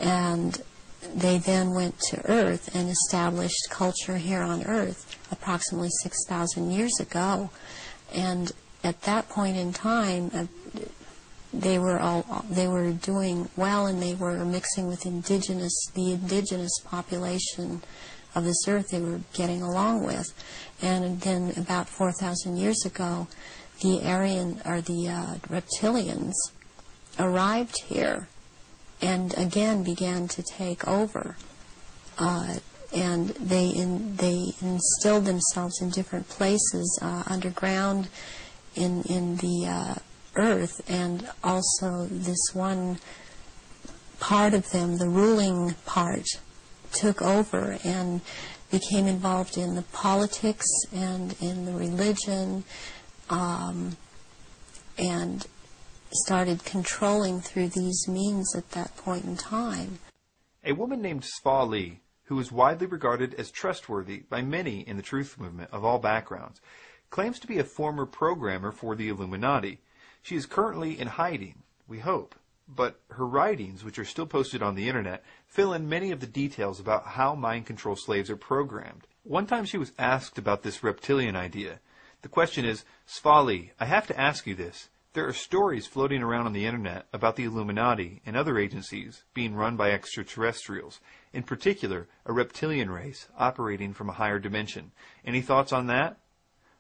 And they then went to Earth and established culture here on Earth approximately 6,000 years ago. And at that point in time, they were doing well, and they were mixing with the indigenous population of this Earth. They were getting along with. And then about 4,000 years ago, the reptilians arrived here and again began to take over. And they instilled themselves in different places underground in the Earth, and also this one part of them, the ruling part, took over and became involved in the politics and in the religion, and started controlling through these means at that point in time. A woman named Sva, who is widely regarded as trustworthy by many in the truth movement of all backgrounds, claims to be a former programmer for the Illuminati. She is currently in hiding, we hope, but her writings, which are still posted on the internet, fill in many of the details about how mind control slaves are programmed. One time she was asked about this reptilian idea. The question is, Sva, I have to ask you this. There are stories floating around on the internet about the Illuminati and other agencies being run by extraterrestrials, in particular a reptilian race operating from a higher dimension. Any thoughts on that?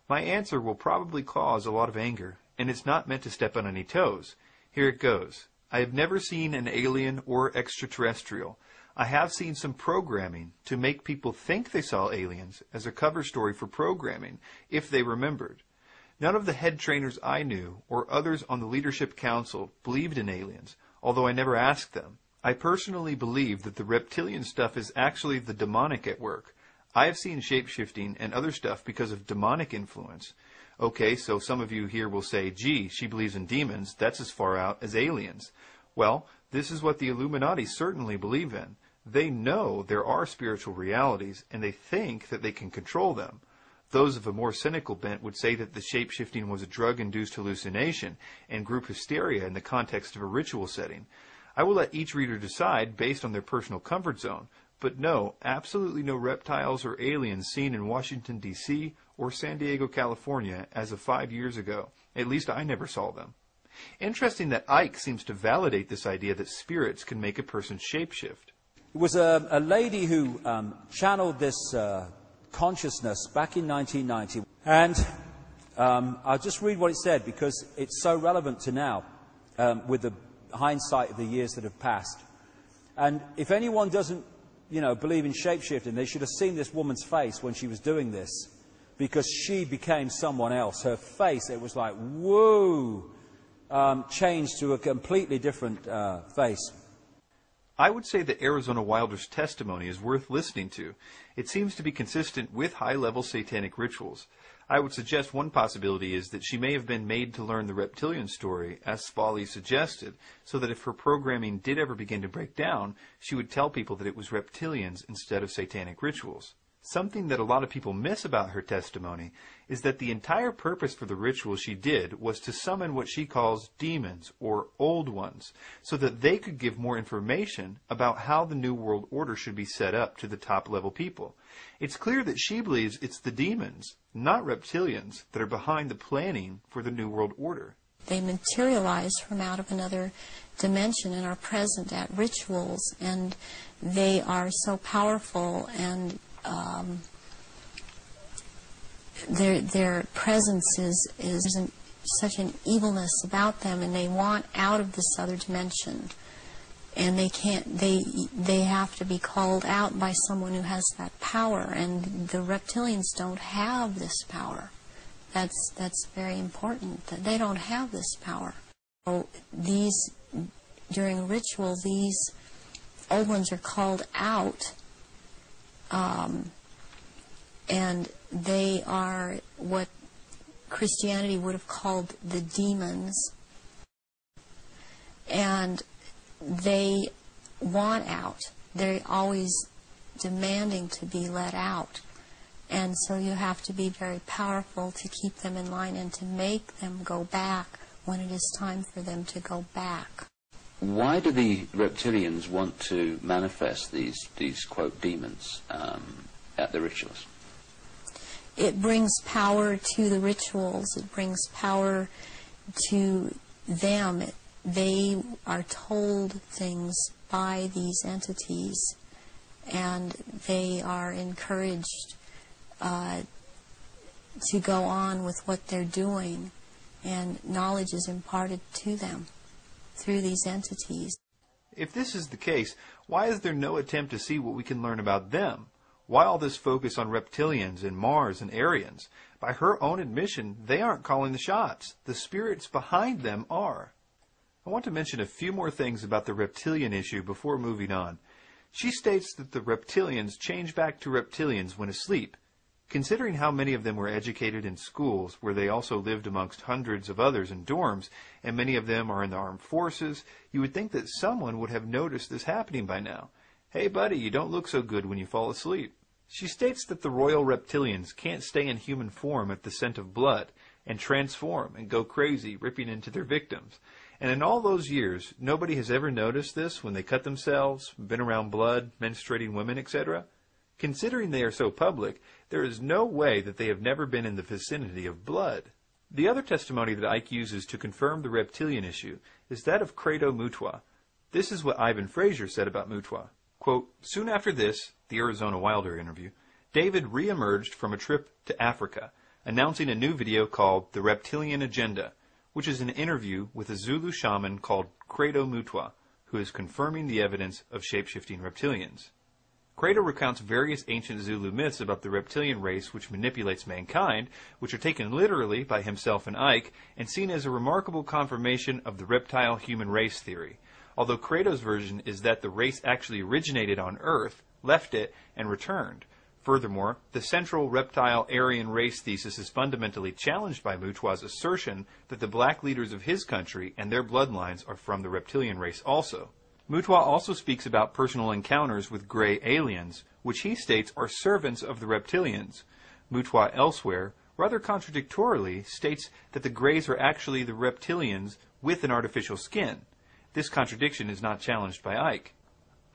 My answer will probably cause a lot of anger, and it's not meant to step on any toes. Here it goes. I have never seen an alien or extraterrestrial. I have seen some programming to make people think they saw aliens as a cover story for programming, if they remembered. None of the head trainers I knew or others on the leadership council believed in aliens, although I never asked them. I personally believe that the reptilian stuff is actually the demonic at work. I have seen shape-shifting and other stuff because of demonic influence. Okay, so some of you here will say, gee, she believes in demons, that's as far out as aliens. Well, this is what the Illuminati certainly believe in. They know there are spiritual realities, and they think that they can control them. Those of a more cynical bent would say that the shape-shifting was a drug-induced hallucination and group hysteria in the context of a ritual setting. I will let each reader decide based on their personal comfort zone, but no, absolutely no reptiles or aliens seen in Washington, D.C. or San Diego, California as of 5 years ago. At least I never saw them. Interesting that Icke seems to validate this idea that spirits can make a person shapeshift. It was a lady who channeled this consciousness back in 1990. And I'll just read what it said because it's so relevant to now with the hindsight of the years that have passed. And if anyone doesn't, believe in shapeshifting, they should have seen this woman's face when she was doing this, because she became someone else. Her face, it was like, whoa, changed to a completely different face. I would say that Arizona Wilder's testimony is worth listening to. It seems to be consistent with high-level satanic rituals. I would suggest one possibility is that she may have been made to learn the reptilian story, as Sva suggested, so that if her programming did ever begin to break down, she would tell people that it was reptilians instead of satanic rituals. Something that a lot of people miss about her testimony is that the entire purpose for the ritual she did was to summon what she calls demons, or old ones, so that they could give more information about how the New World Order should be set up to the top-level people. It's clear that she believes it's the demons, not reptilians, that are behind the planning for the New World Order. They materialize from out of another dimension and are present at rituals, and they are so powerful, and their presence is such an evilness about them, and they want out of this other dimension, and they have to be called out by someone who has that power, and the reptilians don't have this power. That's very important, that they don't have this power. So during a ritual, these old ones are called out, and they are what Christianity would have called the demons, and they want out. They're always demanding to be let out, and so you have to be very powerful to keep them in line and to make them go back when it is time for them to go back. Why do the reptilians want to manifest these quote, demons at the rituals? It brings power to the rituals. It brings power to them. They are told things by these entities, and they are encouraged to go on with what they're doing, and knowledge is imparted to them through these entities. If this is the case, why is there no attempt to see what we can learn about them? Why all this focus on reptilians and Mars and Aryans? By her own admission, they aren't calling the shots. The spirits behind them are. I want to mention a few more things about the reptilian issue before moving on. She states that the reptilians change back to reptilians when asleep. Considering how many of them were educated in schools, where they also lived amongst hundreds of others in dorms, and many of them are in the armed forces, you would think that someone would have noticed this happening by now. Hey buddy, you don't look so good when you fall asleep. She states that the royal reptilians can't stay in human form at the scent of blood, and transform and go crazy, ripping into their victims. And in all those years, nobody has ever noticed this when they cut themselves, been around blood, menstruating women, etc.? Considering they are so public, there is no way that they have never been in the vicinity of blood. The other testimony that Icke uses to confirm the reptilian issue is that of Credo Mutwa. This is what Ivan Fraser said about Mutwa. Quote, soon after this, the Arizona Wilder interview, David re-emerged from a trip to Africa, announcing a new video called The Reptilian Agenda, which is an interview with a Zulu shaman called Credo Mutwa, who is confirming the evidence of shape-shifting reptilians. Credo recounts various ancient Zulu myths about the reptilian race which manipulates mankind, which are taken literally by himself and Icke, and seen as a remarkable confirmation of the reptile-human race theory, although Credo's version is that the race actually originated on Earth, left it, and returned. Furthermore, the central reptile-Aryan race thesis is fundamentally challenged by Mutwa's assertion that the black leaders of his country and their bloodlines are from the reptilian race also. Mutwa also speaks about personal encounters with gray aliens, which he states are servants of the reptilians. Mutwa elsewhere, rather contradictorily, states that the grays are actually the reptilians with an artificial skin. This contradiction is not challenged by Icke.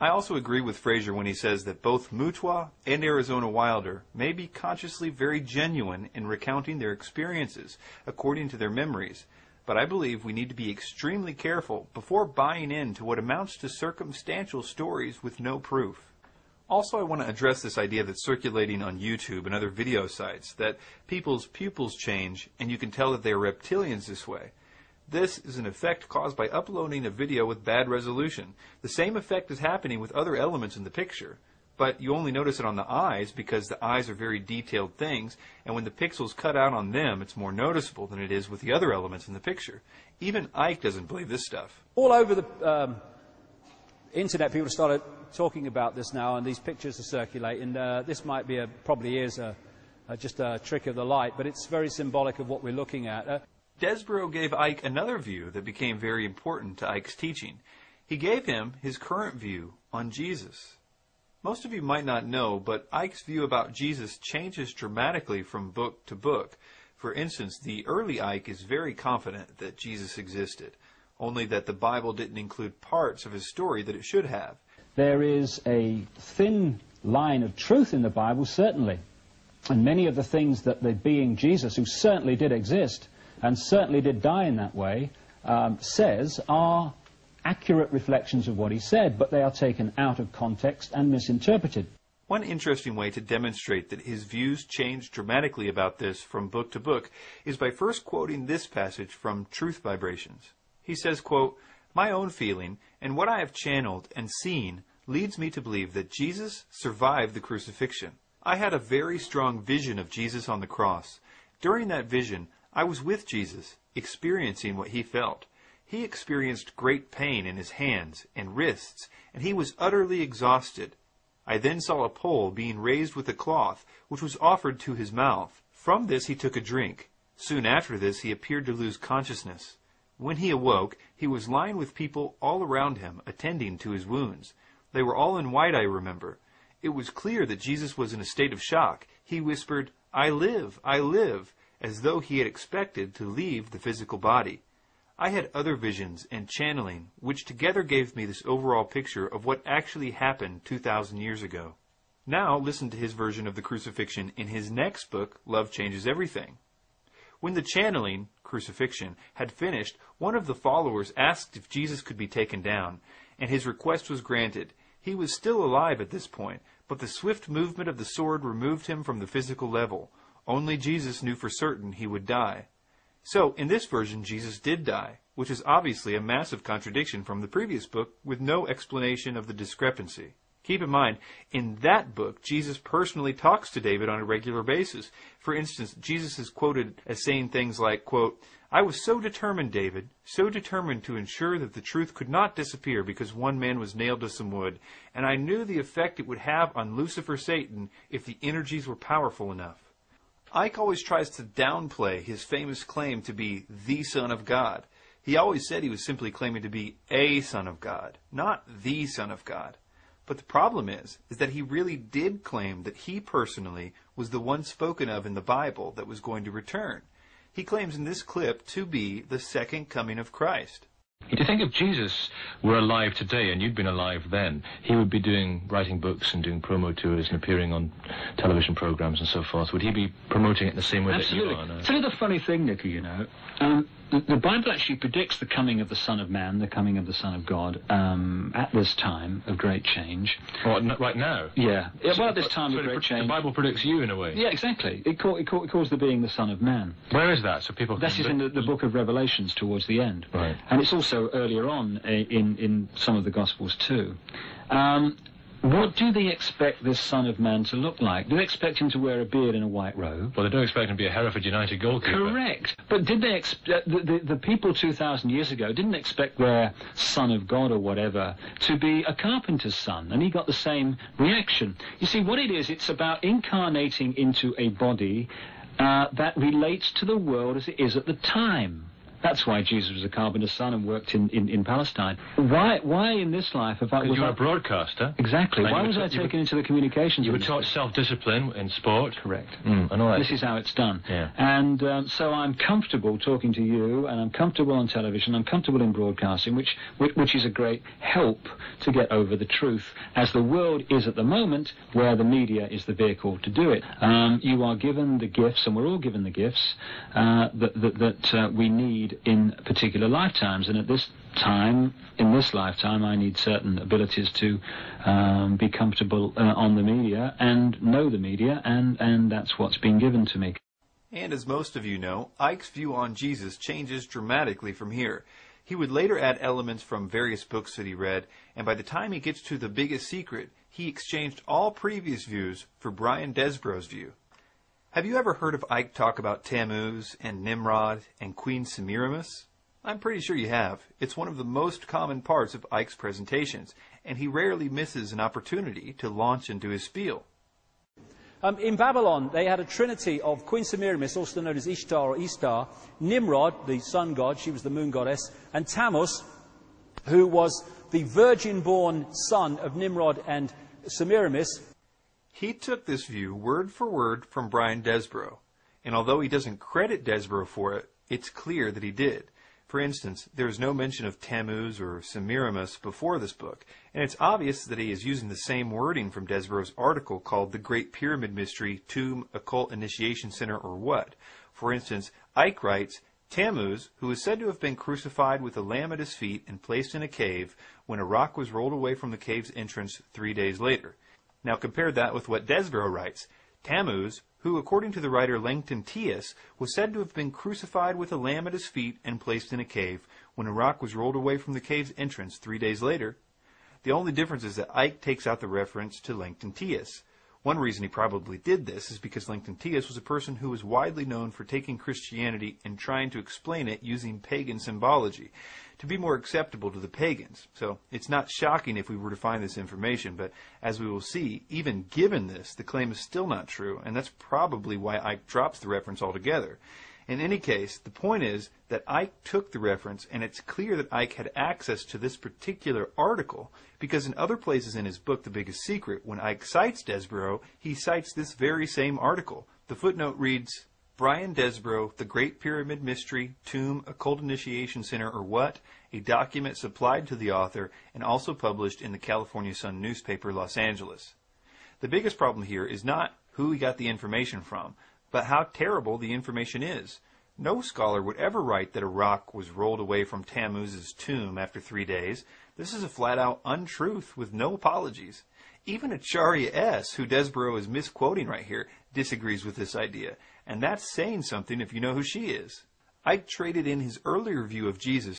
I also agree with Fraser when he says that both Mutwa and Arizona Wilder may be consciously very genuine in recounting their experiences according to their memories, but I believe we need to be extremely careful before buying into what amounts to circumstantial stories with no proof. Also, I want to address this idea that's circulating on YouTube and other video sites, that people's pupils change and you can tell that they are reptilians this way. This is an effect caused by uploading a video with bad resolution. The same effect is happening with other elements in the picture, but you only notice it on the eyes because the eyes are very detailed things, and when the pixels cut out on them, it's more noticeable than it is with the other elements in the picture. Even Icke doesn't believe this stuff. All over the internet, people started talking about this now, and these pictures are circulating. This might be probably is just a trick of the light, but it's very symbolic of what we're looking at. Desborough gave Icke another view that became very important to Icke's teaching. He gave him his current view on Jesus. Most of you might not know, but Icke's view about Jesus changes dramatically from book to book. For instance, the early Icke is very confident that Jesus existed, only that the Bible didn't include parts of his story that it should have. There is a thin line of truth in the Bible, certainly. And many of the things that the being Jesus, who certainly did exist, and certainly did die in that way, says are accurate reflections of what he said, but they are taken out of context and misinterpreted. One interesting way to demonstrate that his views changed dramatically about this from book to book is by first quoting this passage from Truth Vibrations. He says, quote, "My own feeling and what I have channeled and seen leads me to believe that Jesus survived the crucifixion. I had a very strong vision of Jesus on the cross. During that vision, I was with Jesus, experiencing what he felt. He experienced great pain in his hands and wrists, and he was utterly exhausted. I then saw a pole being raised with a cloth, which was offered to his mouth. From this he took a drink. Soon after this he appeared to lose consciousness. When he awoke, he was lying with people all around him, attending to his wounds. They were all in white, I remember. It was clear that Jesus was in a state of shock. He whispered, 'I live, I live,' as though he had expected to leave the physical body. I had other visions and channeling, which together gave me this overall picture of what actually happened 2,000 years ago. Now listen to his version of the crucifixion in his next book, Love Changes Everything. When the channeling, crucifixion, had finished, one of the followers asked if Jesus could be taken down, and his request was granted. He was still alive at this point, but the swift movement of the sword removed him from the physical level. Only Jesus knew for certain he would die. So, in this version, Jesus did die, which is obviously a massive contradiction from the previous book with no explanation of the discrepancy. Keep in mind, in that book, Jesus personally talks to David on a regular basis. For instance, Jesus is quoted as saying things like, quote, "I was so determined, David, so determined to ensure that the truth could not disappear because one man was nailed to some wood, and I knew the effect it would have on Lucifer Satan if the energies were powerful enough." Icke always tries to downplay his famous claim to be the Son of God. He always said he was simply claiming to be a Son of God, not the Son of God. But the problem is that he really did claim that he personally was the one spoken of in the Bible that was going to return. He claims in this clip to be the second coming of Christ. Do you think if Jesus were alive today and you'd been alive then, he would be writing books and doing promo tours and appearing on television programs and so forth? Would he be promoting it in the same way that you are now? Tell you the funny thing, Nicky, the Bible actually predicts the coming of the Son of Man, the coming of the Son of God, at this time of great change. What, right now? Yeah. Well, at this time of great change. The Bible predicts you in a way? Yeah, exactly. It calls the being the Son of Man. Where is that? So people can... That is in the book of Revelations towards the end. Right. And it's also earlier on in some of the Gospels too. What do they expect this Son of Man to look like? Do they expect him to wear a beard and a white robe? Well, they don't expect him to be a Hereford United goalkeeper. Correct. But did they expect... The people 2,000 years ago didn't expect their Son of God or whatever to be a carpenter's son, and he got the same reaction. You see, what it is, it's about incarnating into a body that relates to the world as it is at the time. That's why Jesus was a carpenter's son and worked in Palestine. Why in this life have I... Because you were a broadcaster. Exactly. Why was I taken into the communications You were industry? taught self-discipline in sport. Correct. I know that. This is how it's done. Yeah. And so I'm comfortable talking to you, and I'm comfortable on television, I'm comfortable in broadcasting, which is a great help to get over the truth, as the world is at the moment, where the media is the vehicle to do it. You are given the gifts, and we're all given the gifts, that we need in particular lifetimes, and at this time, in this lifetime, I need certain abilities to be comfortable on the media and know the media, and that's what's been given to me. And as most of you know, Icke's view on Jesus changes dramatically from here. He would later add elements from various books that he read, and by the time he gets to The Biggest Secret, he exchanged all previous views for Brian Desborough's view. Have you ever heard of Icke talk about Tammuz and Nimrod and Queen Semiramis? I'm pretty sure you have. It's one of the most common parts of Icke's presentations, and he rarely misses an opportunity to launch into his spiel. In Babylon, they had a trinity of Queen Semiramis, also known as Ishtar or Istar, Nimrod, the sun god, she was the moon goddess, and Tammuz, who was the virgin-born son of Nimrod and Semiramis. He took this view word for word from Brian Desborough, and although he doesn't credit Desborough for it, it's clear that he did. For instance, there is no mention of Tammuz or Semiramis before this book, and it's obvious that he is using the same wording from Desborough's article called The Great Pyramid Mystery, Tomb, Occult Initiation Center, or what. For instance, Icke writes, Tammuz, who is said to have been crucified with a lamb at his feet and placed in a cave when a rock was rolled away from the cave's entrance 3 days later. Now compare that with what Desborough writes. Tammuz, who, according to the writer Langton Tias, was said to have been crucified with a lamb at his feet and placed in a cave when a rock was rolled away from the cave's entrance 3 days later. The only difference is that Icke takes out the reference to Langton Tias. One reason he probably did this is because Langton Tias was a person who was widely known for taking Christianity and trying to explain it using pagan symbology to be more acceptable to the pagans. So it's not shocking if we were to find this information, but as we will see, even given this, the claim is still not true, and that's probably why Icke drops the reference altogether. In any case, the point is that Icke took the reference, and it's clear that Icke had access to this particular article, because in other places in his book, The Biggest Secret, when Icke cites Desborough, he cites this very same article. The footnote reads, Brian Desborough, The Great Pyramid Mystery, Tomb, Occult Initiation Center, or What? A document supplied to the author and also published in the California Sun newspaper, Los Angeles. The biggest problem here is not who he got the information from, but how terrible the information is. No scholar would ever write that a rock was rolled away from Tammuz's tomb after 3 days. This is a flat-out untruth with no apologies. Even Acharya S., who Desborough is misquoting right here, disagrees with this idea, and that's saying something if you know who she is. Icke traded in his earlier view of Jesus